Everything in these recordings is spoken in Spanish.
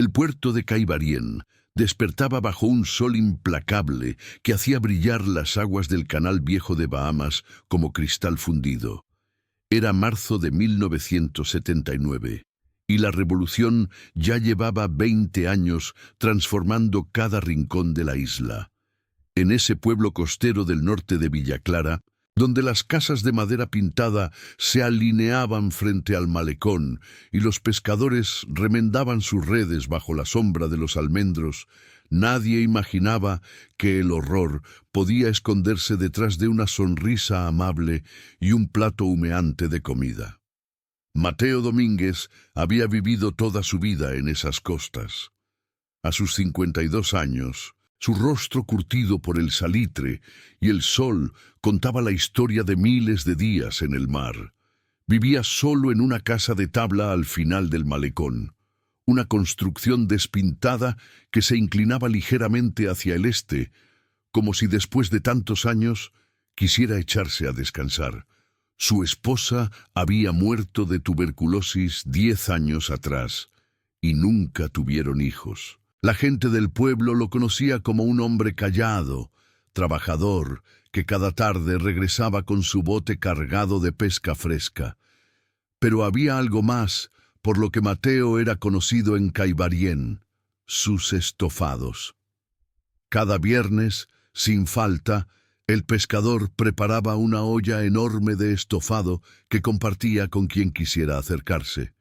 El puerto de Caibarien despertaba bajo un sol implacable que hacía brillar las aguas del Canal Viejo de Bahamas como cristal fundido. Era marzo de 1979 y la revolución ya llevaba 20 años transformando cada rincón de la isla. En ese pueblo costero del norte de Villa Clara, donde las casas de madera pintada se alineaban frente al malecón y los pescadores remendaban sus redes bajo la sombra de los almendros, nadie imaginaba que el horror podía esconderse detrás de una sonrisa amable y un plato humeante de comida. Mateo Domínguez había vivido toda su vida en esas costas. A sus 52 años, su rostro curtido por el salitre y el sol contaba la historia de miles de días en el mar. Vivía solo en una casa de tabla al final del malecón, una construcción despintada que se inclinaba ligeramente hacia el este, como si después de tantos años quisiera echarse a descansar. Su esposa había muerto de tuberculosis 10 años atrás y nunca tuvieron hijos. La gente del pueblo lo conocía como un hombre callado, trabajador, que cada tarde regresaba con su bote cargado de pesca fresca. Pero había algo más por lo que Mateo era conocido en Caibarien: sus estofados. Cada viernes, sin falta, el pescador preparaba una olla enorme de estofado que compartía con quien quisiera acercarse.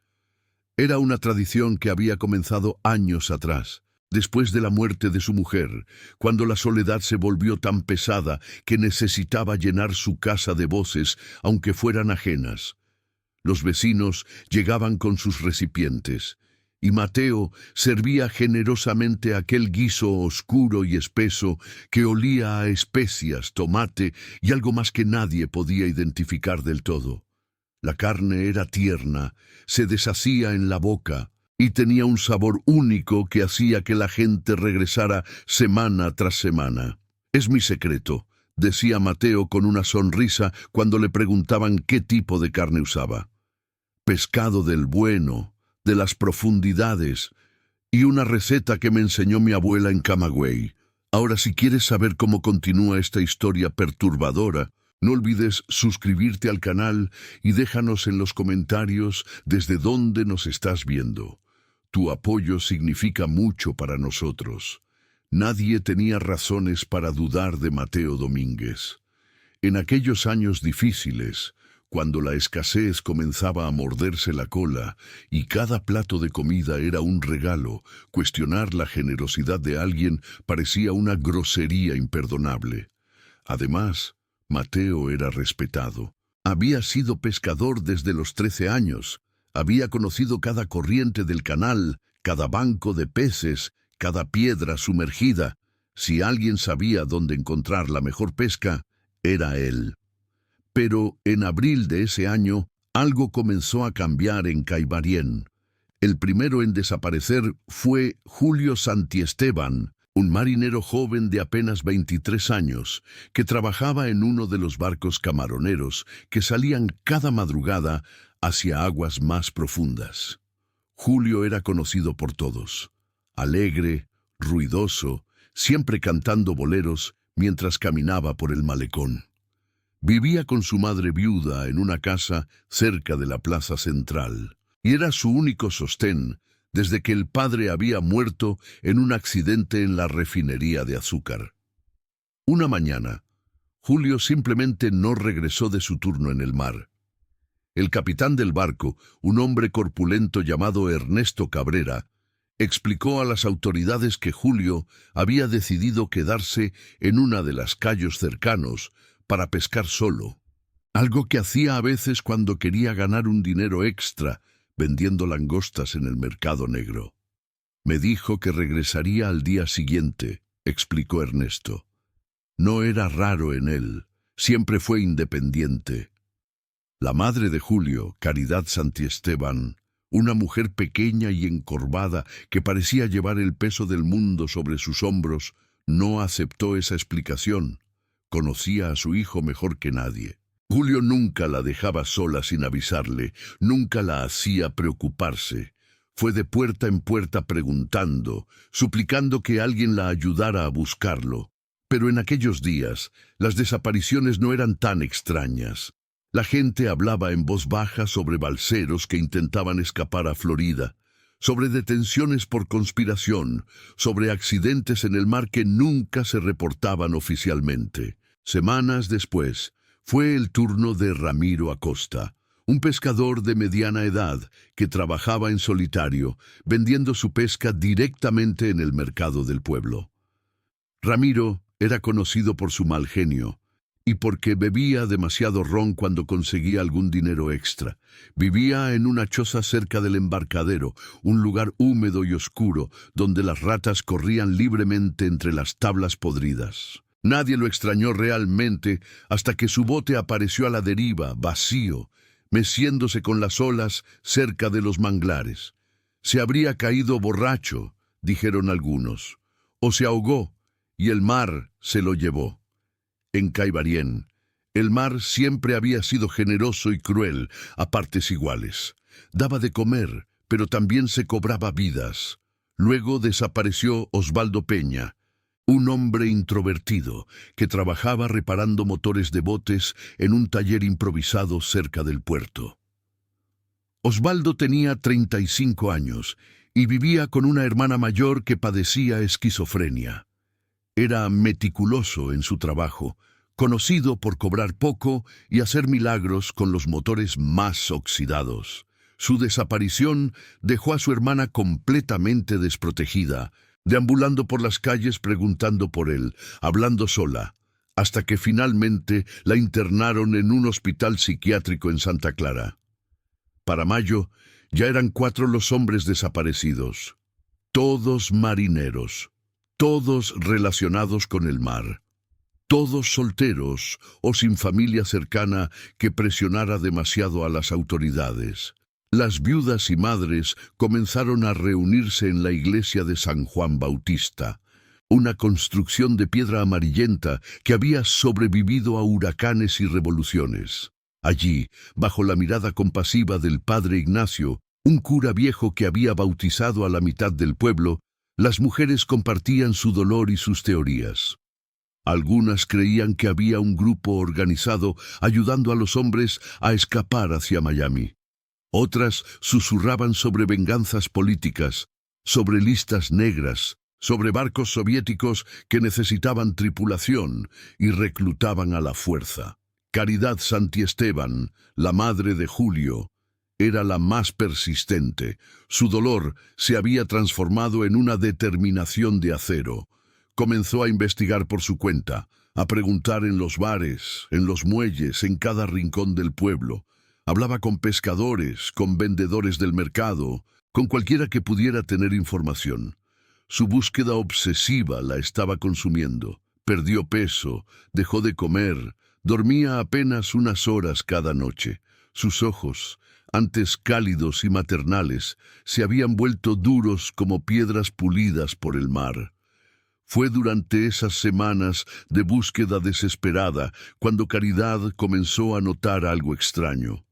Era una tradición que había comenzado años atrás, después de la muerte de su mujer, cuando la soledad se volvió tan pesada que necesitaba llenar su casa de voces, aunque fueran ajenas. Los vecinos llegaban con sus recipientes, y Mateo servía generosamente aquel guiso oscuro y espeso que olía a especias, tomate y algo más que nadie podía identificar del todo. La carne era tierna, se deshacía en la boca y tenía un sabor único que hacía que la gente regresara semana tras semana. «Es mi secreto», decía Mateo con una sonrisa cuando le preguntaban qué tipo de carne usaba. «Pescado del bueno, de las profundidades, y una receta que me enseñó mi abuela en Camagüey. Ahora, si quieres saber cómo continúa esta historia perturbadora, no olvides suscribirte al canal y déjanos en los comentarios desde dónde nos estás viendo. Tu apoyo significa mucho para nosotros. Nadie tenía razones para dudar de Mateo Domínguez. En aquellos años difíciles, cuando la escasez comenzaba a morderse la cola y cada plato de comida era un regalo, cuestionar la generosidad de alguien parecía una grosería imperdonable. Además, Mateo era respetado. Había sido pescador desde los 13 años. Había conocido cada corriente del canal, cada banco de peces, cada piedra sumergida. Si alguien sabía dónde encontrar la mejor pesca, era él. Pero en abril de ese año, algo comenzó a cambiar en Caibarien. El primero en desaparecer fue Julio Santiesteban, un marinero joven de apenas 23 años, que trabajaba en uno de los barcos camaroneros que salían cada madrugada hacia aguas más profundas. Julio era conocido por todos: alegre, ruidoso, siempre cantando boleros mientras caminaba por el malecón. Vivía con su madre viuda en una casa cerca de la plaza central, y era su único sostén desde que el padre había muerto en un accidente en la refinería de azúcar. Una mañana, Julio simplemente no regresó de su turno en el mar. El capitán del barco, un hombre corpulento llamado Ernesto Cabrera, explicó a las autoridades que Julio había decidido quedarse en una de las cayos cercanos para pescar solo, algo que hacía a veces cuando quería ganar un dinero extra vendiendo langostas en el mercado negro. «Me dijo que regresaría al día siguiente», explicó Ernesto. No era raro en él, siempre fue independiente. La madre de Julio, Caridad Santiesteban, una mujer pequeña y encorvada que parecía llevar el peso del mundo sobre sus hombros, no aceptó esa explicación. Conocía a su hijo mejor que nadie. Julio nunca la dejaba sola sin avisarle, nunca la hacía preocuparse. Fue de puerta en puerta preguntando, suplicando que alguien la ayudara a buscarlo. Pero en aquellos días, las desapariciones no eran tan extrañas. La gente hablaba en voz baja sobre balseros que intentaban escapar a Florida, sobre detenciones por conspiración, sobre accidentes en el mar que nunca se reportaban oficialmente. Semanas después, fue el turno de Ramiro Acosta, un pescador de mediana edad que trabajaba en solitario, vendiendo su pesca directamente en el mercado del pueblo. Ramiro era conocido por su mal genio y porque bebía demasiado ron cuando conseguía algún dinero extra. Vivía en una choza cerca del embarcadero, un lugar húmedo y oscuro donde las ratas corrían libremente entre las tablas podridas. Nadie lo extrañó realmente hasta que su bote apareció a la deriva, vacío, meciéndose con las olas cerca de los manglares. Se habría caído borracho, dijeron algunos, o se ahogó y el mar se lo llevó. En Caibarien, el mar siempre había sido generoso y cruel a partes iguales. Daba de comer, pero también se cobraba vidas. Luego desapareció Osvaldo Peña, un hombre introvertido que trabajaba reparando motores de botes en un taller improvisado cerca del puerto. Osvaldo tenía 35 años y vivía con una hermana mayor que padecía esquizofrenia. Era meticuloso en su trabajo, conocido por cobrar poco y hacer milagros con los motores más oxidados. Su desaparición dejó a su hermana completamente desprotegida, deambulando por las calles preguntando por él, hablando sola, hasta que finalmente la internaron en un hospital psiquiátrico en Santa Clara. Para mayo, ya eran 4 los hombres desaparecidos, todos marineros, todos relacionados con el mar, todos solteros o sin familia cercana que presionara demasiado a las autoridades. Las viudas y madres comenzaron a reunirse en la iglesia de San Juan Bautista, una construcción de piedra amarillenta que había sobrevivido a huracanes y revoluciones. Allí, bajo la mirada compasiva del padre Ignacio, un cura viejo que había bautizado a la mitad del pueblo, las mujeres compartían su dolor y sus teorías. Algunas creían que había un grupo organizado ayudando a los hombres a escapar hacia Miami. Otras susurraban sobre venganzas políticas, sobre listas negras, sobre barcos soviéticos que necesitaban tripulación y reclutaban a la fuerza. Caridad Santiesteban, la madre de Julio, era la más persistente. Su dolor se había transformado en una determinación de acero. Comenzó a investigar por su cuenta, a preguntar en los bares, en los muelles, en cada rincón del pueblo. Hablaba con pescadores, con vendedores del mercado, con cualquiera que pudiera tener información. Su búsqueda obsesiva la estaba consumiendo. Perdió peso, dejó de comer, dormía apenas unas horas cada noche. Sus ojos, antes cálidos y maternales, se habían vuelto duros como piedras pulidas por el mar. Fue durante esas semanas de búsqueda desesperada cuando Caridad comenzó a notar algo extraño.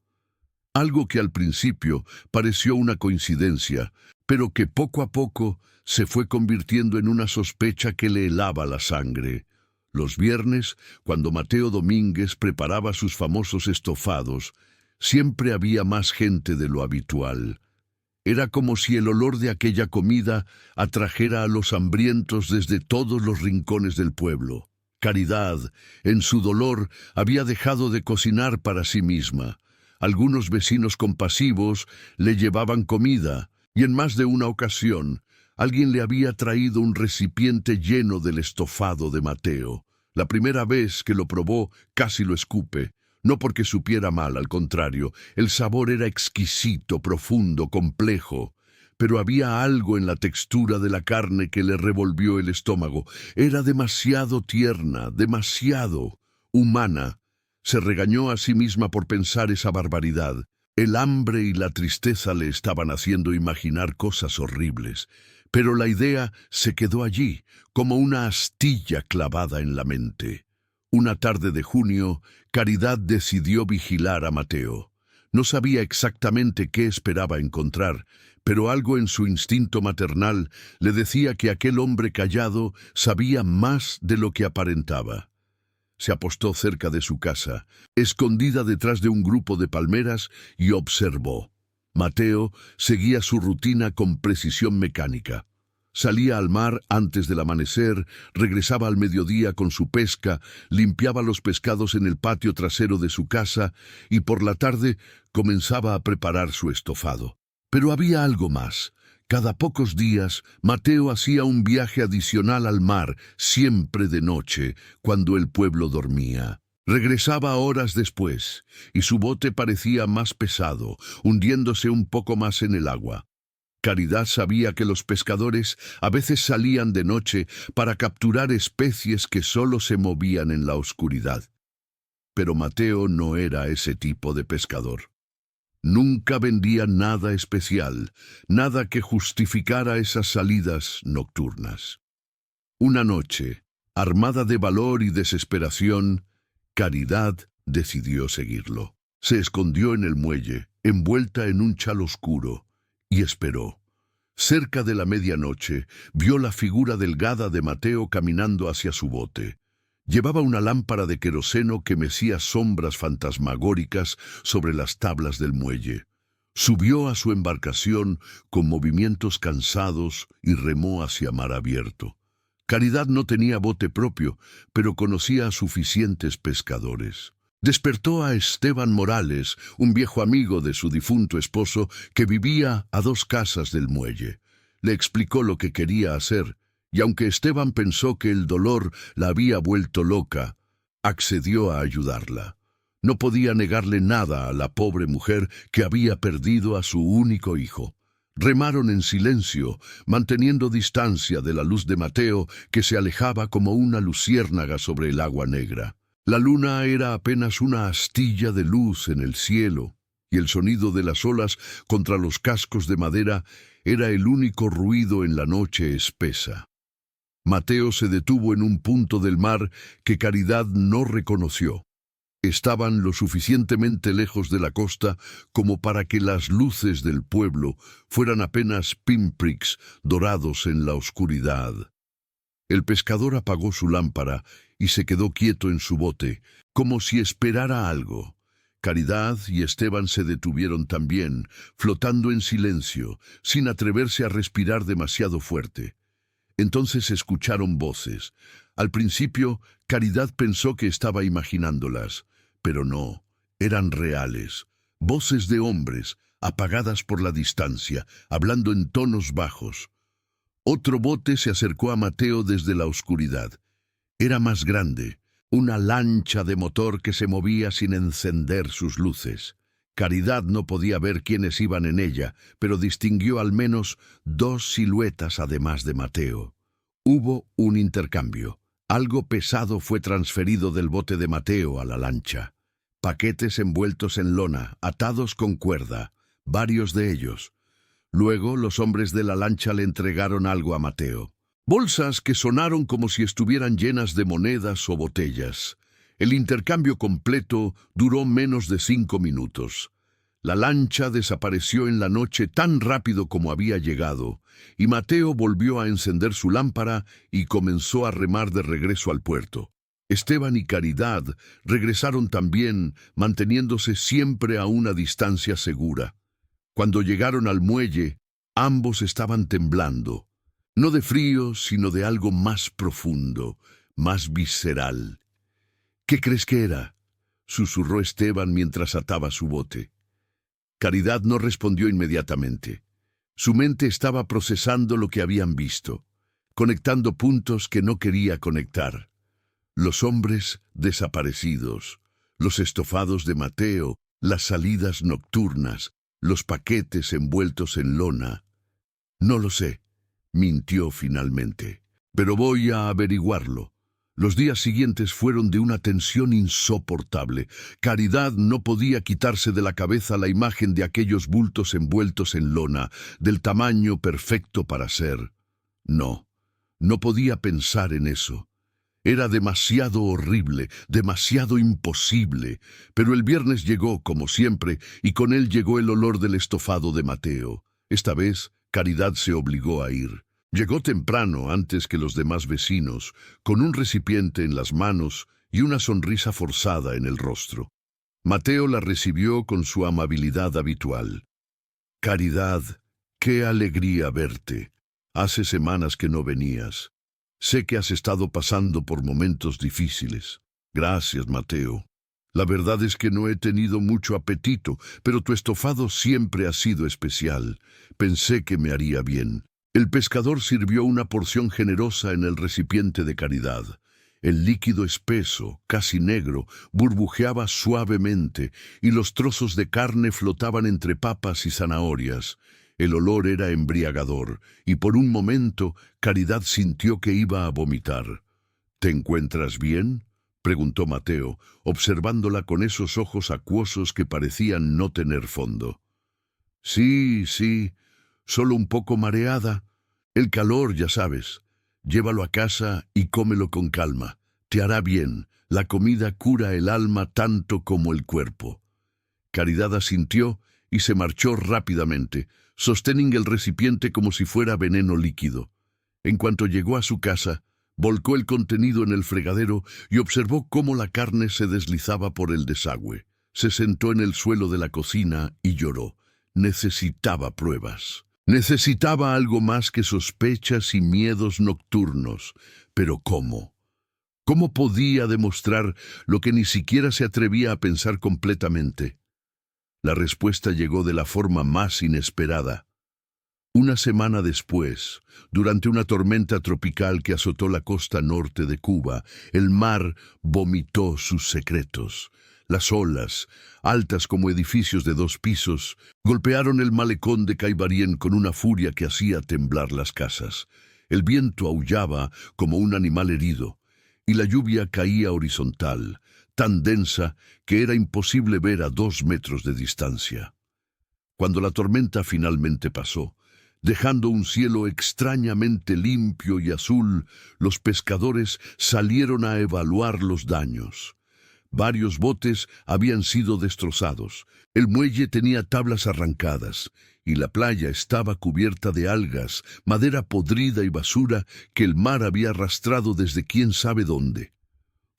Algo que al principio pareció una coincidencia, pero que poco a poco se fue convirtiendo en una sospecha que le helaba la sangre. Los viernes, cuando Mateo Domínguez preparaba sus famosos estofados, siempre había más gente de lo habitual. Era como si el olor de aquella comida atrajera a los hambrientos desde todos los rincones del pueblo. Caridad, en su dolor, había dejado de cocinar para sí misma. Algunos vecinos compasivos le llevaban comida, y en más de una ocasión, alguien le había traído un recipiente lleno del estofado de Mateo. La primera vez que lo probó, casi lo escupe. No porque supiera mal, al contrario, el sabor era exquisito, profundo, complejo. Pero había algo en la textura de la carne que le revolvió el estómago. Era demasiado tierna, demasiado humana. Se regañó a sí misma por pensar esa barbaridad. El hambre y la tristeza le estaban haciendo imaginar cosas horribles. Pero la idea se quedó allí, como una astilla clavada en la mente. Una tarde de junio, Caridad decidió vigilar a Mateo. No sabía exactamente qué esperaba encontrar, pero algo en su instinto maternal le decía que aquel hombre callado sabía más de lo que aparentaba. Se apostó cerca de su casa, escondida detrás de un grupo de palmeras, y observó. Mateo seguía su rutina con precisión mecánica. Salía al mar antes del amanecer, regresaba al mediodía con su pesca, limpiaba los pescados en el patio trasero de su casa y por la tarde comenzaba a preparar su estofado. Pero había algo más. Cada pocos días, Mateo hacía un viaje adicional al mar, siempre de noche, cuando el pueblo dormía. Regresaba horas después, y su bote parecía más pesado, hundiéndose un poco más en el agua. Caridad sabía que los pescadores a veces salían de noche para capturar especies que solo se movían en la oscuridad. Pero Mateo no era ese tipo de pescador. Nunca vendía nada especial, nada que justificara esas salidas nocturnas. Una noche, armada de valor y desesperación, Caridad decidió seguirlo. Se escondió en el muelle, envuelta en un chal oscuro, y esperó. Cerca de la medianoche, vio la figura delgada de Mateo caminando hacia su bote. Llevaba una lámpara de queroseno que mecía sombras fantasmagóricas sobre las tablas del muelle. Subió a su embarcación con movimientos cansados y remó hacia mar abierto. Caridad no tenía bote propio, pero conocía a suficientes pescadores. Despertó a Esteban Morales, un viejo amigo de su difunto esposo que vivía a 2 casas del muelle. Le explicó lo que quería hacer, y aunque Esteban pensó que el dolor la había vuelto loca, accedió a ayudarla. No podía negarle nada a la pobre mujer que había perdido a su único hijo. Remaron en silencio, manteniendo distancia de la luz de Mateo, que se alejaba como una luciérnaga sobre el agua negra. La luna era apenas una astilla de luz en el cielo, y el sonido de las olas contra los cascos de madera era el único ruido en la noche espesa. Mateo se detuvo en un punto del mar que Caridad no reconoció. Estaban lo suficientemente lejos de la costa como para que las luces del pueblo fueran apenas pinpricks dorados en la oscuridad. El pescador apagó su lámpara y se quedó quieto en su bote, como si esperara algo. Caridad y Esteban se detuvieron también, flotando en silencio, sin atreverse a respirar demasiado fuerte. Entonces escucharon voces. Al principio, Caridad pensó que estaba imaginándolas, pero no, eran reales. Voces de hombres, apagadas por la distancia, hablando en tonos bajos. Otro bote se acercó a Mateo desde la oscuridad. Era más grande, una lancha de motor que se movía sin encender sus luces. Caridad no podía ver quiénes iban en ella, pero distinguió al menos 2 siluetas además de Mateo. Hubo un intercambio. Algo pesado fue transferido del bote de Mateo a la lancha. Paquetes envueltos en lona, atados con cuerda, varios de ellos. Luego los hombres de la lancha le entregaron algo a Mateo. Bolsas que sonaron como si estuvieran llenas de monedas o botellas. El intercambio completo duró menos de 5 minutos. La lancha desapareció en la noche tan rápido como había llegado, y Mateo volvió a encender su lámpara y comenzó a remar de regreso al puerto. Esteban y Caridad regresaron también, manteniéndose siempre a una distancia segura. Cuando llegaron al muelle, ambos estaban temblando, no de frío, sino de algo más profundo, más visceral. ¿Qué crees que era?, susurró Esteban mientras ataba su bote. Caridad no respondió inmediatamente. Su mente estaba procesando lo que habían visto, conectando puntos que no quería conectar. Los hombres desaparecidos, los estofados de Mateo, las salidas nocturnas, los paquetes envueltos en lona. No lo sé, mintió finalmente, pero voy a averiguarlo. Los días siguientes fueron de una tensión insoportable. Caridad no podía quitarse de la cabeza la imagen de aquellos bultos envueltos en lona, del tamaño perfecto para ser. No, no podía pensar en eso. Era demasiado horrible, demasiado imposible, pero el viernes llegó, como siempre, y con él llegó el olor del estofado de Mateo. Esta vez, Caridad se obligó a ir. Llegó temprano, antes que los demás vecinos, con un recipiente en las manos y una sonrisa forzada en el rostro. Mateo la recibió con su amabilidad habitual. «Caridad, qué alegría verte. Hace semanas que no venías. Sé que has estado pasando por momentos difíciles». «Gracias, Mateo. La verdad es que no he tenido mucho apetito, pero tu estofado siempre ha sido especial. Pensé que me haría bien». El pescador sirvió una porción generosa en el recipiente de Caridad. El líquido espeso, casi negro, burbujeaba suavemente y los trozos de carne flotaban entre papas y zanahorias. El olor era embriagador y por un momento Caridad sintió que iba a vomitar. «¿Te encuentras bien?», preguntó Mateo, observándola con esos ojos acuosos que parecían no tener fondo. Sí, solo un poco mareada. El calor, ya sabes. Llévalo a casa y cómelo con calma. Te hará bien. La comida cura el alma tanto como el cuerpo». Caridad asintió y se marchó rápidamente, sosteniendo el recipiente como si fuera veneno líquido. En cuanto llegó a su casa, volcó el contenido en el fregadero y observó cómo la carne se deslizaba por el desagüe. Se sentó en el suelo de la cocina y lloró. Necesitaba pruebas. Necesitaba algo más que sospechas y miedos nocturnos. Pero ¿cómo? ¿Cómo podía demostrar lo que ni siquiera se atrevía a pensar completamente? La respuesta llegó de la forma más inesperada. Una semana después, durante una tormenta tropical que azotó la costa norte de Cuba, el mar vomitó sus secretos. Las olas, altas como edificios de 2 pisos, golpearon el malecón de Caibarien con una furia que hacía temblar las casas. El viento aullaba como un animal herido, y la lluvia caía horizontal, tan densa que era imposible ver a 2 metros de distancia. Cuando la tormenta finalmente pasó, dejando un cielo extrañamente limpio y azul, los pescadores salieron a evaluar los daños. Varios botes habían sido destrozados, el muelle tenía tablas arrancadas, y la playa estaba cubierta de algas, madera podrida y basura que el mar había arrastrado desde quién sabe dónde.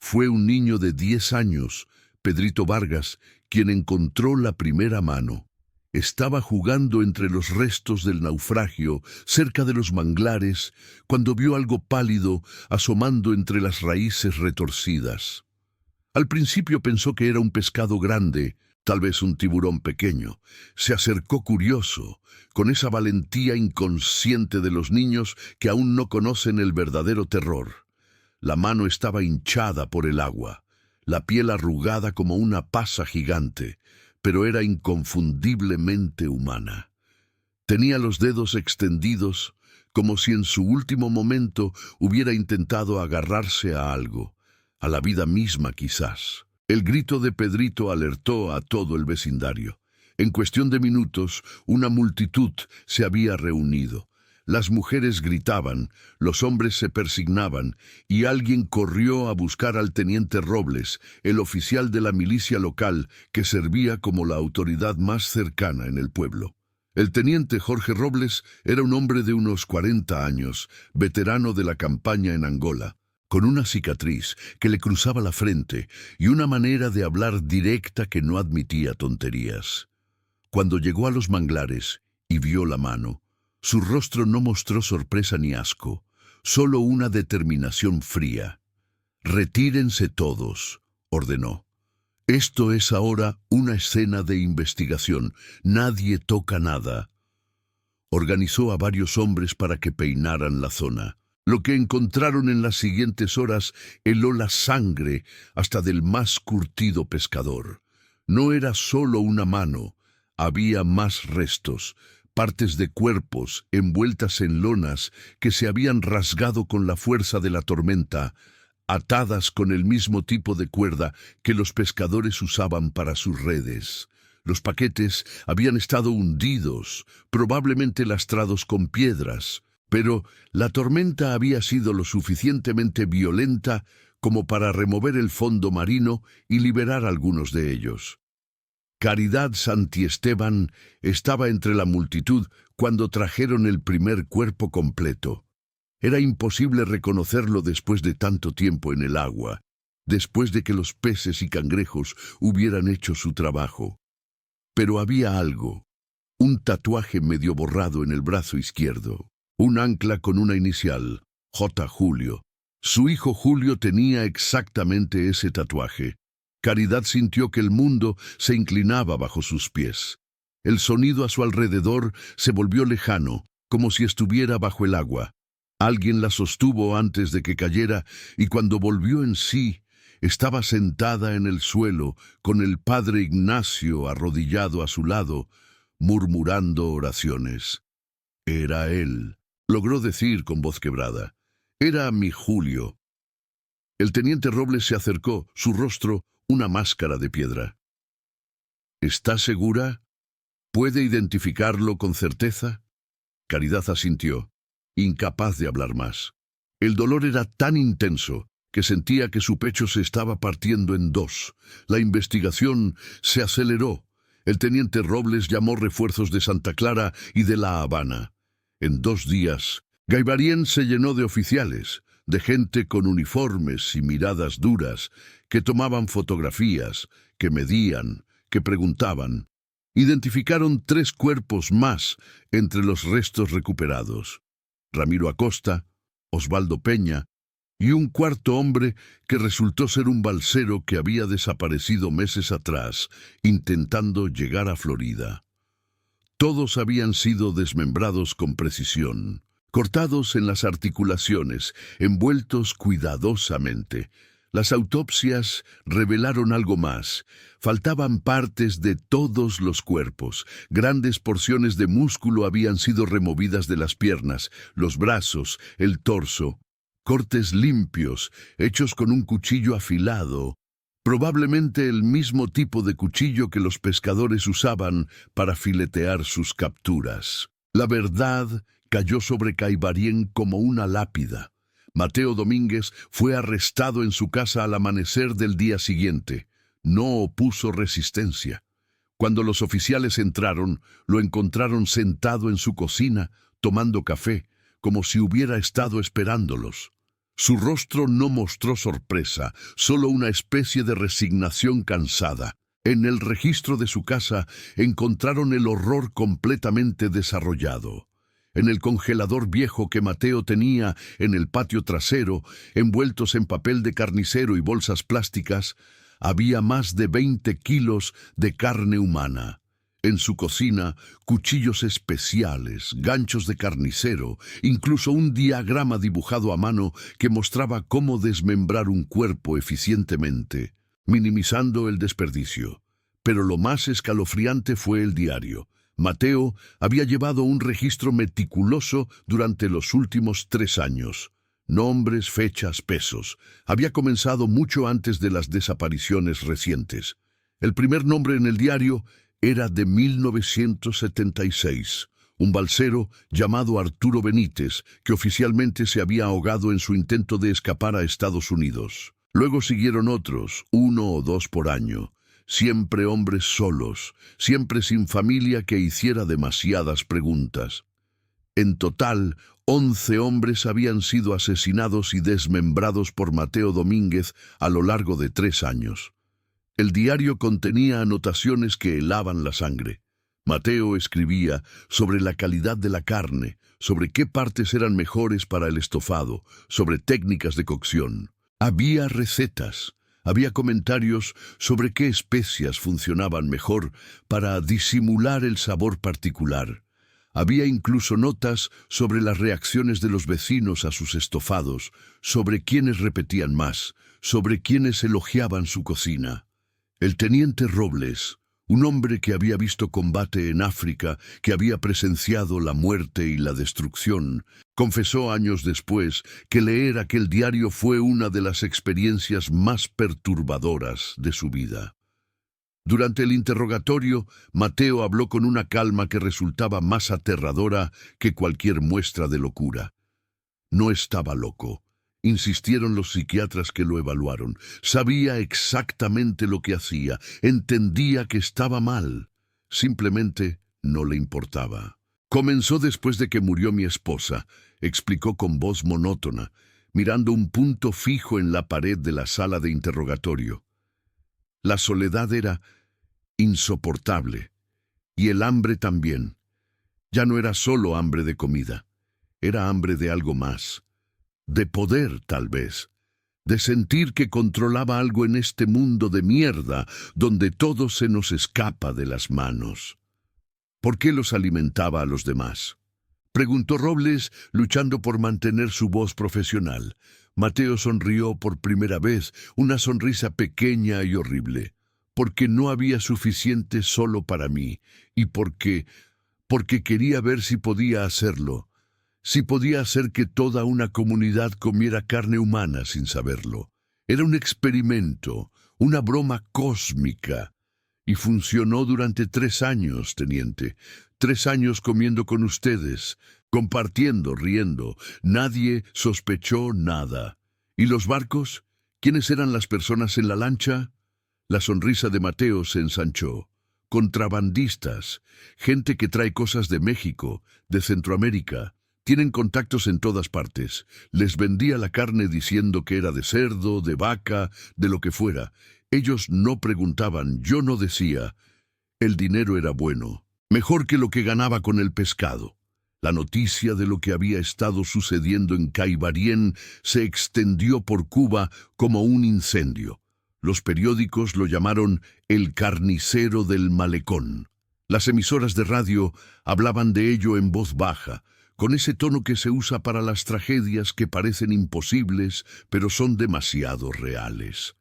Fue un niño de 10 años, Pedrito Vargas, quien encontró la primera mano. Estaba jugando entre los restos del naufragio, cerca de los manglares, cuando vio algo pálido asomando entre las raíces retorcidas. Al principio pensó que era un pescado grande, tal vez un tiburón pequeño. Se acercó curioso, con esa valentía inconsciente de los niños que aún no conocen el verdadero terror. La mano estaba hinchada por el agua, la piel arrugada como una pasa gigante, pero era inconfundiblemente humana. Tenía los dedos extendidos, como si en su último momento hubiera intentado agarrarse a algo, a la vida misma quizás. El grito de Pedrito alertó a todo el vecindario. En cuestión de minutos, una multitud se había reunido. Las mujeres gritaban, los hombres se persignaban, y alguien corrió a buscar al teniente Robles, el oficial de la milicia local que servía como la autoridad más cercana en el pueblo. El teniente Jorge Robles era un hombre de unos 40 años, veterano de la campaña en Angola, con una cicatriz que le cruzaba la frente y una manera de hablar directa que no admitía tonterías. Cuando llegó a los manglares y vio la mano, su rostro no mostró sorpresa ni asco, solo una determinación fría. «Retírense todos», ordenó. «Esto es ahora una escena de investigación. Nadie toca nada». Organizó a varios hombres para que peinaran la zona. Lo que encontraron en las siguientes horas heló la sangre hasta del más curtido pescador. No era solo una mano, había más restos, partes de cuerpos envueltas en lonas que se habían rasgado con la fuerza de la tormenta, atadas con el mismo tipo de cuerda que los pescadores usaban para sus redes. Los paquetes habían estado hundidos, probablemente lastrados con piedras, pero la tormenta había sido lo suficientemente violenta como para remover el fondo marino y liberar algunos de ellos. Caridad Santiesteban estaba entre la multitud cuando trajeron el primer cuerpo completo. Era imposible reconocerlo después de tanto tiempo en el agua, después de que los peces y cangrejos hubieran hecho su trabajo. Pero había algo, un tatuaje medio borrado en el brazo izquierdo, un ancla con una inicial, J. Julio. Su hijo Julio tenía exactamente ese tatuaje. Caridad sintió que el mundo se inclinaba bajo sus pies. El sonido a su alrededor se volvió lejano, como si estuviera bajo el agua. Alguien la sostuvo antes de que cayera, y cuando volvió en sí, estaba sentada en el suelo, con el padre Ignacio arrodillado a su lado, murmurando oraciones. Era él, logró decir con voz quebrada. Era mi Julio. El teniente Robles se acercó, su rostro una máscara de piedra. ¿Está segura? ¿Puede identificarlo con certeza? Caridad asintió, incapaz de hablar más. El dolor era tan intenso que sentía que su pecho se estaba partiendo en dos. La investigación se aceleró. El teniente Robles llamó refuerzos de Santa Clara y de La Habana. En 2 días, Gaivarien se llenó de oficiales, de gente con uniformes y miradas duras, que tomaban fotografías, que medían, que preguntaban. Identificaron 3 cuerpos más entre los restos recuperados. Ramiro Acosta, Osvaldo Peña y un cuarto hombre que resultó ser un balsero que había desaparecido meses atrás, intentando llegar a Florida. Todos habían sido desmembrados con precisión, cortados en las articulaciones, envueltos cuidadosamente. Las autopsias revelaron algo más. Faltaban partes de todos los cuerpos. Grandes porciones de músculo habían sido removidas de las piernas, los brazos, el torso. Cortes limpios, hechos con un cuchillo afilado. Probablemente el mismo tipo de cuchillo que los pescadores usaban para filetear sus capturas. La verdad cayó sobre Gaivarien como una lápida. Mateo Domínguez fue arrestado en su casa al amanecer del día siguiente. No opuso resistencia. Cuando los oficiales entraron, lo encontraron sentado en su cocina, tomando café, como si hubiera estado esperándolos. Su rostro no mostró sorpresa, solo una especie de resignación cansada. En el registro de su casa encontraron el horror completamente desarrollado. En el congelador viejo que Mateo tenía en el patio trasero, envueltos en papel de carnicero y bolsas plásticas, había más de 20 kilos de carne humana. En su cocina, cuchillos especiales, ganchos de carnicero, incluso un diagrama dibujado a mano que mostraba cómo desmembrar un cuerpo eficientemente, minimizando el desperdicio. Pero lo más escalofriante fue el diario. Mateo había llevado un registro meticuloso durante los últimos 3 años. Nombres, fechas, pesos. Había comenzado mucho antes de las desapariciones recientes. El primer nombre en el diario era de 1976, un balsero llamado Arturo Benítez, que oficialmente se había ahogado en su intento de escapar a Estados Unidos. Luego siguieron otros, 1 o 2 por año, siempre hombres solos, siempre sin familia que hiciera demasiadas preguntas. En total, 11 hombres habían sido asesinados y desmembrados por Mateo Domínguez a lo largo de 3 años. El diario contenía anotaciones que helaban la sangre. Mateo escribía sobre la calidad de la carne, sobre qué partes eran mejores para el estofado, sobre técnicas de cocción. Había recetas, había comentarios sobre qué especias funcionaban mejor para disimular el sabor particular. Había incluso notas sobre las reacciones de los vecinos a sus estofados, sobre quiénes repetían más, sobre quiénes elogiaban su cocina. El teniente Robles, un hombre que había visto combate en África, que había presenciado la muerte y la destrucción, confesó años después que leer aquel diario fue una de las experiencias más perturbadoras de su vida. Durante el interrogatorio, Mateo habló con una calma que resultaba más aterradora que cualquier muestra de locura. No estaba loco. Insistieron los psiquiatras que lo evaluaron. Sabía exactamente lo que hacía, entendía que estaba mal. Simplemente no le importaba. Comenzó después de que murió mi esposa, explicó con voz monótona, mirando un punto fijo en la pared de la sala de interrogatorio. La soledad era insoportable, y el hambre también. Ya no era solo hambre de comida, era hambre de algo más, de poder tal vez, de sentir que controlaba algo en este mundo de mierda donde todo se nos escapa de las manos. ¿Por qué los alimentaba a los demás? Preguntó Robles, luchando por mantener su voz profesional. Mateo sonrió por primera vez, una sonrisa pequeña y horrible. Porque no había suficiente solo para mí, y porque quería ver si podía hacerlo, si podía hacer que toda una comunidad comiera carne humana sin saberlo. Era un experimento, una broma cósmica. Y funcionó durante 3 años, teniente. 3 años comiendo con ustedes, compartiendo, riendo. Nadie sospechó nada. ¿Y los barcos? ¿Quiénes eran las personas en la lancha? La sonrisa de Mateo se ensanchó. Contrabandistas, gente que trae cosas de México, de Centroamérica. Tienen contactos en todas partes. Les vendía la carne diciendo que era de cerdo, de vaca, de lo que fuera. Ellos no preguntaban, yo no decía. El dinero era bueno, mejor que lo que ganaba con el pescado. La noticia de lo que había estado sucediendo en Caibarien se extendió por Cuba como un incendio. Los periódicos lo llamaron el carnicero del malecón. Las emisoras de radio hablaban de ello en voz baja, con ese tono que se usa para las tragedias que parecen imposibles, pero son demasiado reales.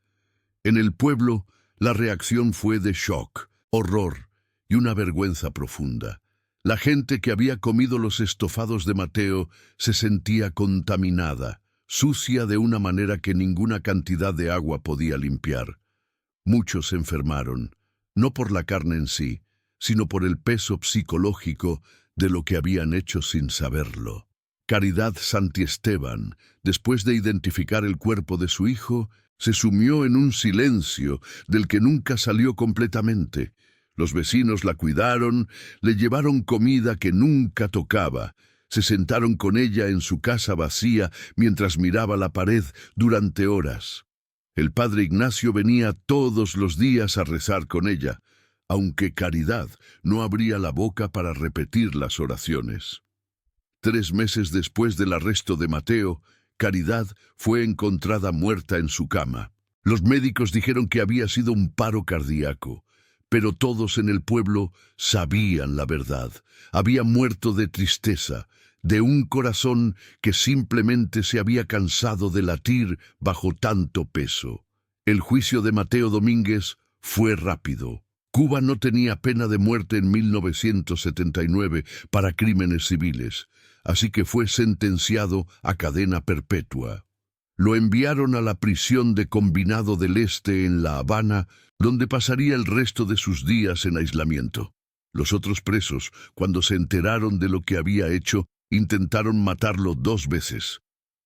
En el pueblo, la reacción fue de shock, horror y una vergüenza profunda. La gente que había comido los estofados de Mateo se sentía contaminada, sucia de una manera que ninguna cantidad de agua podía limpiar. Muchos se enfermaron, no por la carne en sí, sino por el peso psicológico de lo que habían hecho sin saberlo. Caridad Santiesteban, después de identificar el cuerpo de su hijo, se sumió en un silencio del que nunca salió completamente. Los vecinos la cuidaron, le llevaron comida que nunca tocaba, se sentaron con ella en su casa vacía mientras miraba la pared durante horas. El padre Ignacio venía todos los días a rezar con ella, aunque Caridad no abría la boca para repetir las oraciones. 3 meses después del arresto de Mateo, Caridad fue encontrada muerta en su cama. Los médicos dijeron que había sido un paro cardíaco, pero todos en el pueblo sabían la verdad. Había muerto de tristeza, de un corazón que simplemente se había cansado de latir bajo tanto peso. El juicio de Mateo Domínguez fue rápido. Cuba no tenía pena de muerte en 1979 para crímenes civiles, así que fue sentenciado a cadena perpetua. Lo enviaron a la prisión de Combinado del Este en La Habana, donde pasaría el resto de sus días en aislamiento. Los otros presos, cuando se enteraron de lo que había hecho, intentaron matarlo 2 veces.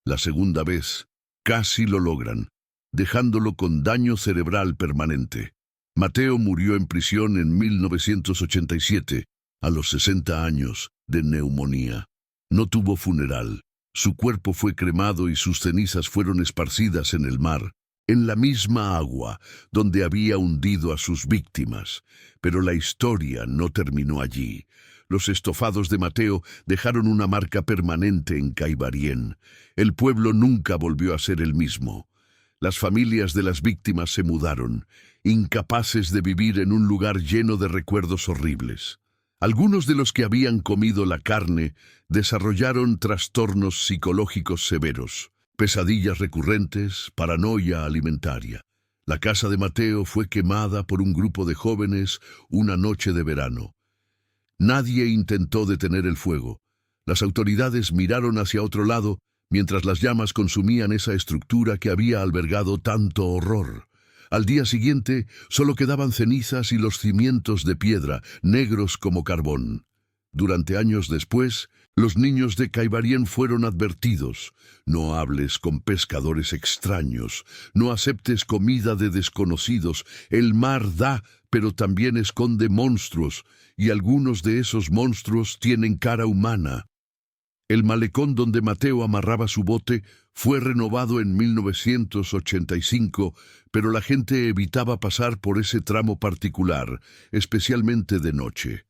La segunda vez, casi lo logran, dejándolo con daño cerebral permanente. Mateo murió en prisión en 1987, a los 60 años, de neumonía. No tuvo funeral. Su cuerpo fue cremado y sus cenizas fueron esparcidas en el mar, en la misma agua donde había hundido a sus víctimas. Pero la historia no terminó allí. Los estofados de Mateo dejaron una marca permanente en Caibarien. El pueblo nunca volvió a ser el mismo. Las familias de las víctimas se mudaron, incapaces de vivir en un lugar lleno de recuerdos horribles. Algunos de los que habían comido la carne desarrollaron trastornos psicológicos severos, pesadillas recurrentes, paranoia alimentaria. La casa de Mateo fue quemada por un grupo de jóvenes una noche de verano. Nadie intentó detener el fuego. Las autoridades miraron hacia otro lado mientras las llamas consumían esa estructura que había albergado tanto horror. Al día siguiente solo quedaban cenizas y los cimientos de piedra, negros como carbón. Durante años después, Los niños de Caibarien fueron advertidos: no hables con pescadores extraños, no aceptes comida de desconocidos, el mar da, pero también esconde monstruos, y algunos de esos monstruos tienen cara humana. El malecón donde Mateo amarraba su bote fue renovado en 1985, pero la gente evitaba pasar por ese tramo particular, especialmente de noche.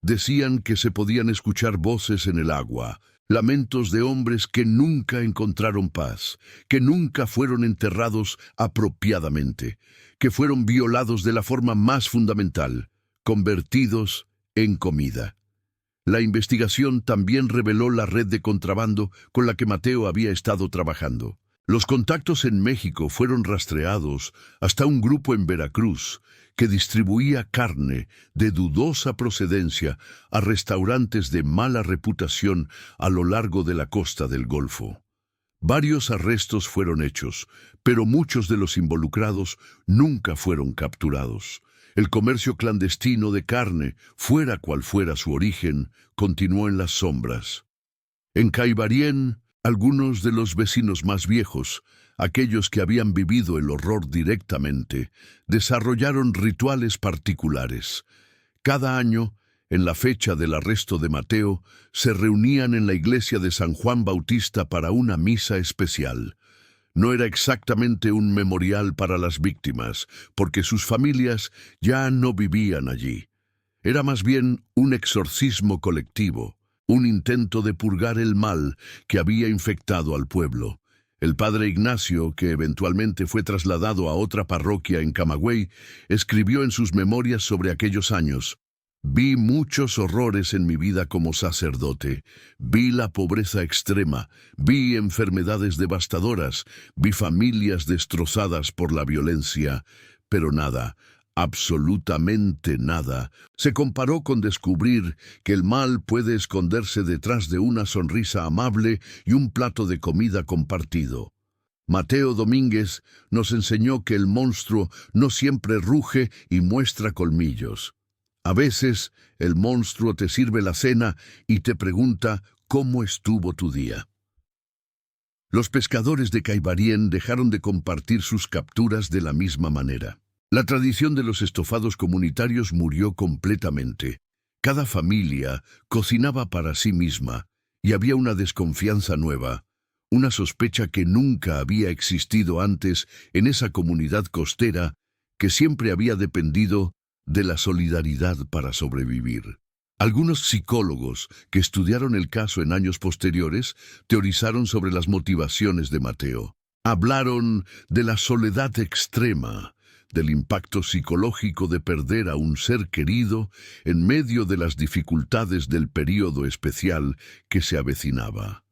Decían que se podían escuchar voces en el agua, lamentos de hombres que nunca encontraron paz, que nunca fueron enterrados apropiadamente, que fueron violados de la forma más fundamental, convertidos en comida. La investigación también reveló la red de contrabando con la que Mateo había estado trabajando. Los contactos en México fueron rastreados hasta un grupo en Veracruz que distribuía carne de dudosa procedencia a restaurantes de mala reputación a lo largo de la costa del Golfo. Varios arrestos fueron hechos, pero muchos de los involucrados nunca fueron capturados. El comercio clandestino de carne, fuera cual fuera su origen, continuó en las sombras. En Caibarien, algunos de los vecinos más viejos, aquellos que habían vivido el horror directamente, desarrollaron rituales particulares. Cada año, en la fecha del arresto de Mateo, se reunían en la iglesia de San Juan Bautista para una misa especial. No era exactamente un memorial para las víctimas, porque sus familias ya no vivían allí. Era más bien un exorcismo colectivo, un intento de purgar el mal que había infectado al pueblo. El padre Ignacio, que eventualmente fue trasladado a otra parroquia en Camagüey, escribió en sus memorias sobre aquellos años: «Vi muchos horrores en mi vida como sacerdote. Vi la pobreza extrema, vi enfermedades devastadoras, vi familias destrozadas por la violencia, pero nada, absolutamente nada, se comparó con descubrir que el mal puede esconderse detrás de una sonrisa amable y un plato de comida compartido». Mateo Domínguez nos enseñó que el monstruo no siempre ruge y muestra colmillos. A veces, el monstruo te sirve la cena y te pregunta cómo estuvo tu día. Los pescadores de Caibarien dejaron de compartir sus capturas de la misma manera. La tradición de los estofados comunitarios murió completamente. Cada familia cocinaba para sí misma y había una desconfianza nueva, una sospecha que nunca había existido antes en esa comunidad costera que siempre había dependido de la solidaridad para sobrevivir. Algunos psicólogos que estudiaron el caso en años posteriores teorizaron sobre las motivaciones de Mateo. Hablaron de la soledad extrema, del impacto psicológico de perder a un ser querido en medio de las dificultades del período especial que se avecinaba.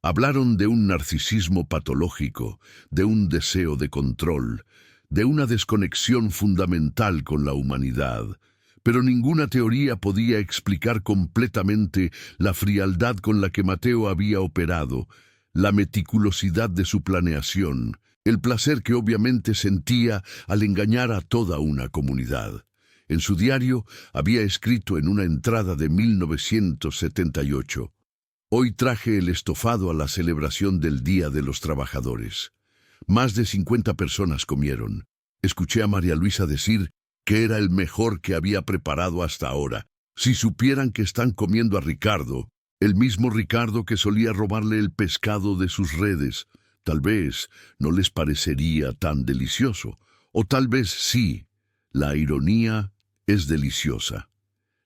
Hablaron de un narcisismo patológico, de un deseo de control, de una desconexión fundamental con la humanidad, pero ninguna teoría podía explicar completamente la frialdad con la que Mateo había operado, la meticulosidad de su planeación, el placer que obviamente sentía al engañar a toda una comunidad. En su diario había escrito en una entrada de 1978: «Hoy traje el estofado a la celebración del Día de los Trabajadores. Más de 50 personas comieron. Escuché a María Luisa decir que era el mejor que había preparado hasta ahora. Si supieran que están comiendo a Ricardo, el mismo Ricardo que solía robarle el pescado de sus redes, tal vez no les parecería tan delicioso, o tal vez sí. La ironía es deliciosa».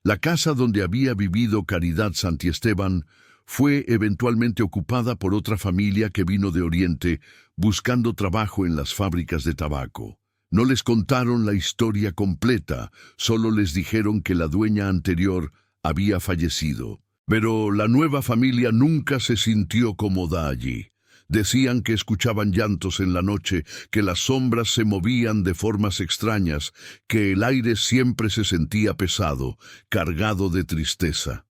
La casa donde había vivido Caridad Santiesteban fue eventualmente ocupada por otra familia que vino de Oriente buscando trabajo en las fábricas de tabaco. No les contaron la historia completa, solo les dijeron que la dueña anterior había fallecido. Pero la nueva familia nunca se sintió cómoda allí. Decían que escuchaban llantos en la noche, que las sombras se movían de formas extrañas, que el aire siempre se sentía pesado, cargado de tristeza.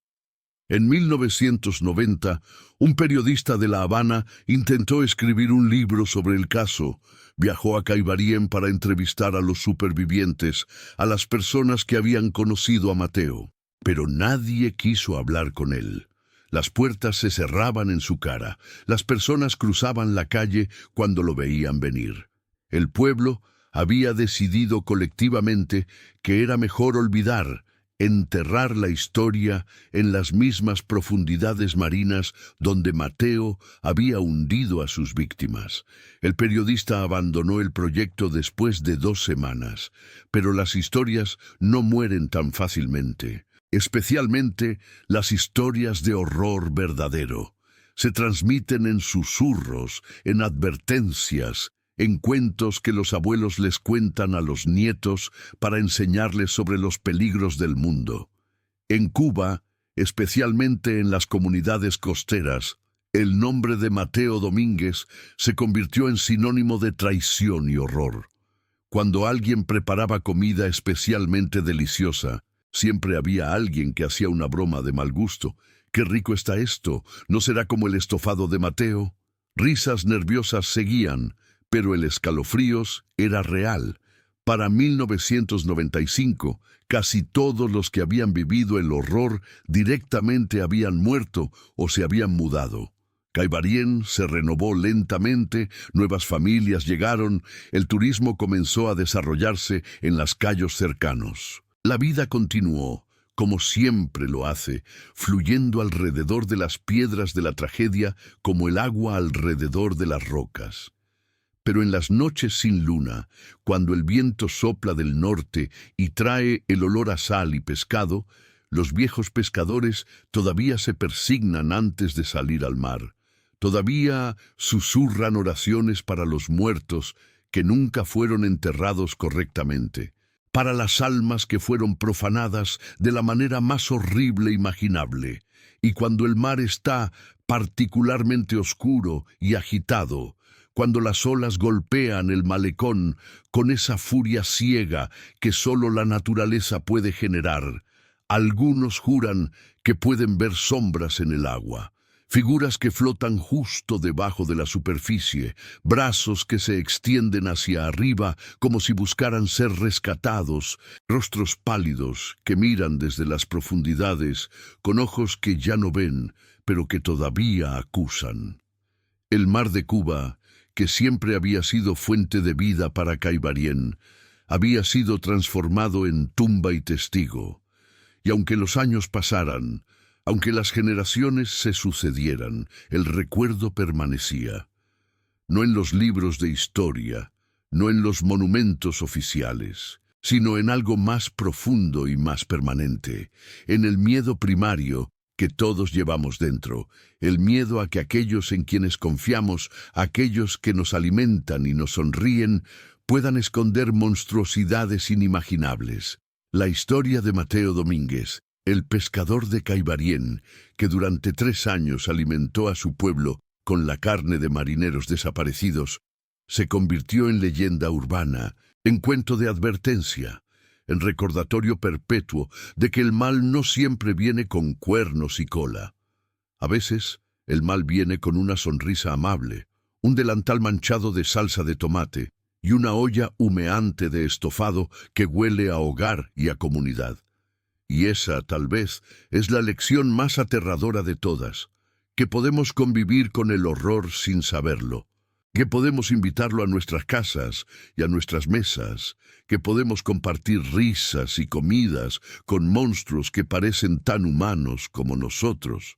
En 1990, un periodista de La Habana intentó escribir un libro sobre el caso. Viajó a Caibarien para entrevistar a los supervivientes, a las personas que habían conocido a Mateo. Pero nadie quiso hablar con él. Las puertas se cerraban en su cara. Las personas cruzaban la calle cuando lo veían venir. El pueblo había decidido colectivamente que era mejor olvidar, enterrar la historia en las mismas profundidades marinas donde Mateo había hundido a sus víctimas. El periodista abandonó el proyecto después de 2 semanas, pero las historias no mueren tan fácilmente, especialmente las historias de horror verdadero. Se transmiten en susurros, en advertencias, en cuentos que los abuelos les cuentan a los nietos para enseñarles sobre los peligros del mundo. En Cuba, especialmente en las comunidades costeras, el nombre de Mateo Domínguez se convirtió en sinónimo de traición y horror. Cuando alguien preparaba comida especialmente deliciosa, siempre había alguien que hacía una broma de mal gusto. «¡Qué rico está esto! ¿No será como el estofado de Mateo?». Risas nerviosas seguían, pero el escalofríos era real. Para 1995, casi todos los que habían vivido el horror directamente habían muerto o se habían mudado. Caibarien se renovó lentamente, nuevas familias llegaron, el turismo comenzó a desarrollarse en los cayos cercanos. La vida continuó, como siempre lo hace, fluyendo alrededor de las piedras de la tragedia como el agua alrededor de las rocas. Pero en las noches sin luna, cuando el viento sopla del norte y trae el olor a sal y pescado, los viejos pescadores todavía se persignan antes de salir al mar. Todavía susurran oraciones para los muertos que nunca fueron enterrados correctamente, para las almas que fueron profanadas de la manera más horrible imaginable. Y cuando el mar está particularmente oscuro y agitado, cuando las olas golpean el malecón con esa furia ciega que solo la naturaleza puede generar, algunos juran que pueden ver sombras en el agua, figuras que flotan justo debajo de la superficie, brazos que se extienden hacia arriba como si buscaran ser rescatados, rostros pálidos que miran desde las profundidades con ojos que ya no ven, pero que todavía acusan. El mar de Cuba, que siempre había sido fuente de vida para Caibarien, había sido transformado en tumba y testigo. Y aunque los años pasaran, aunque las generaciones se sucedieran, el recuerdo permanecía. No en los libros de historia, no en los monumentos oficiales, sino en algo más profundo y más permanente, en el miedo primario que todos llevamos dentro, el miedo a que aquellos en quienes confiamos, aquellos que nos alimentan y nos sonríen, puedan esconder monstruosidades inimaginables. La historia de Mateo Domínguez, el pescador de Caibarien, que durante 3 años alimentó a su pueblo con la carne de marineros desaparecidos, se convirtió en leyenda urbana, en cuento de advertencia, en recordatorio perpetuo de que el mal no siempre viene con cuernos y cola. A veces, el mal viene con una sonrisa amable, un delantal manchado de salsa de tomate y una olla humeante de estofado que huele a hogar y a comunidad. Y esa, tal vez, es la lección más aterradora de todas, que podemos convivir con el horror sin saberlo, que podemos invitarlo a nuestras casas y a nuestras mesas, que podemos compartir risas y comidas con monstruos que parecen tan humanos como nosotros,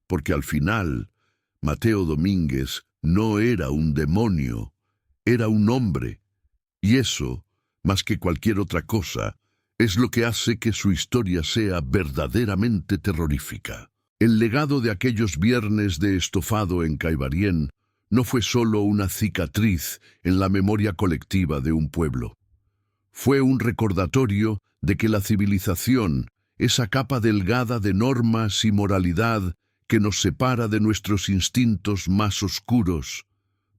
porque al final, Mateo Domínguez no era un demonio, era un hombre, y eso, más que cualquier otra cosa, es lo que hace que su historia sea verdaderamente terrorífica. El legado de aquellos viernes de estofado en Caibarien no fue solo una cicatriz en la memoria colectiva de un pueblo. Fue un recordatorio de que la civilización, esa capa delgada de normas y moralidad que nos separa de nuestros instintos más oscuros,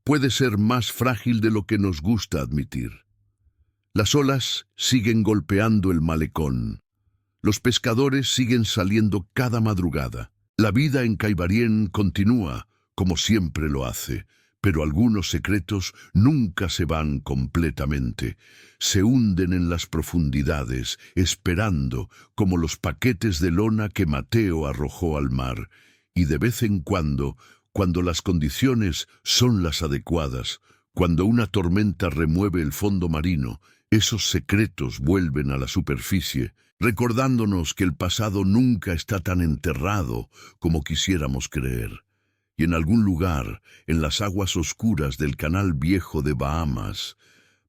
puede ser más frágil de lo que nos gusta admitir. Las olas siguen golpeando el malecón. Los pescadores siguen saliendo cada madrugada. La vida en Caibarien continúa, como siempre lo hace, pero algunos secretos nunca se van completamente. Se hunden en las profundidades, esperando, como los paquetes de lona que Mateo arrojó al mar. Y de vez en cuando las condiciones son las adecuadas, cuando una tormenta remueve el fondo marino, esos secretos vuelven a la superficie, recordándonos que el pasado nunca está tan enterrado como quisiéramos creer. Y en algún lugar, en las aguas oscuras del Canal Viejo de Bahamas,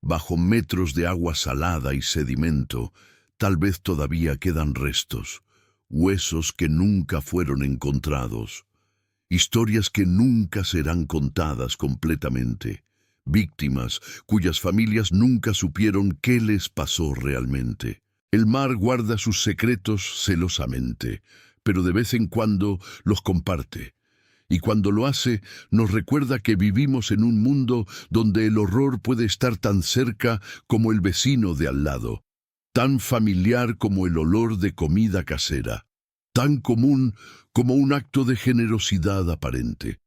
bajo metros de agua salada y sedimento, tal vez todavía quedan restos, huesos que nunca fueron encontrados, historias que nunca serán contadas completamente, víctimas cuyas familias nunca supieron qué les pasó realmente. El mar guarda sus secretos celosamente, pero de vez en cuando los comparte. Y cuando lo hace, nos recuerda que vivimos en un mundo donde el horror puede estar tan cerca como el vecino de al lado, tan familiar como el olor de comida casera, tan común como un acto de generosidad aparente.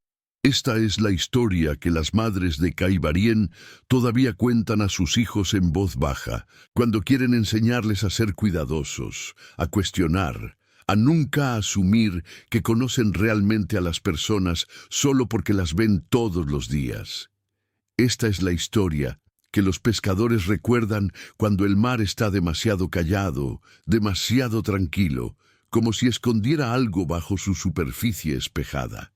Esta es la historia que las madres de Caibarien todavía cuentan a sus hijos en voz baja, cuando quieren enseñarles a ser cuidadosos, a cuestionar, a nunca asumir que conocen realmente a las personas solo porque las ven todos los días. Esta es la historia que los pescadores recuerdan cuando el mar está demasiado callado, demasiado tranquilo, como si escondiera algo bajo su superficie espejada.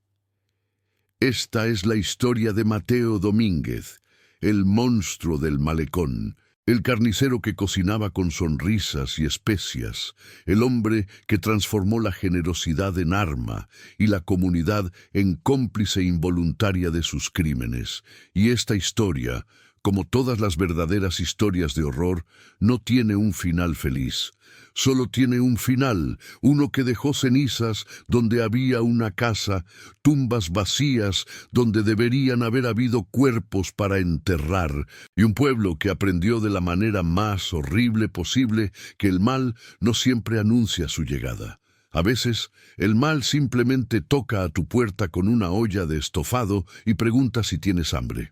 Esta es la historia de Mateo Domínguez, el monstruo del malecón, el carnicero que cocinaba con sonrisas y especias, el hombre que transformó la generosidad en arma y la comunidad en cómplice involuntaria de sus crímenes. Y esta historia, como todas las verdaderas historias de horror, no tiene un final feliz. Solo tiene un final, uno que dejó cenizas donde había una casa, tumbas vacías donde deberían haber habido cuerpos para enterrar, y un pueblo que aprendió de la manera más horrible posible que el mal no siempre anuncia su llegada. A veces, el mal simplemente toca a tu puerta con una olla de estofado y pregunta si tienes hambre.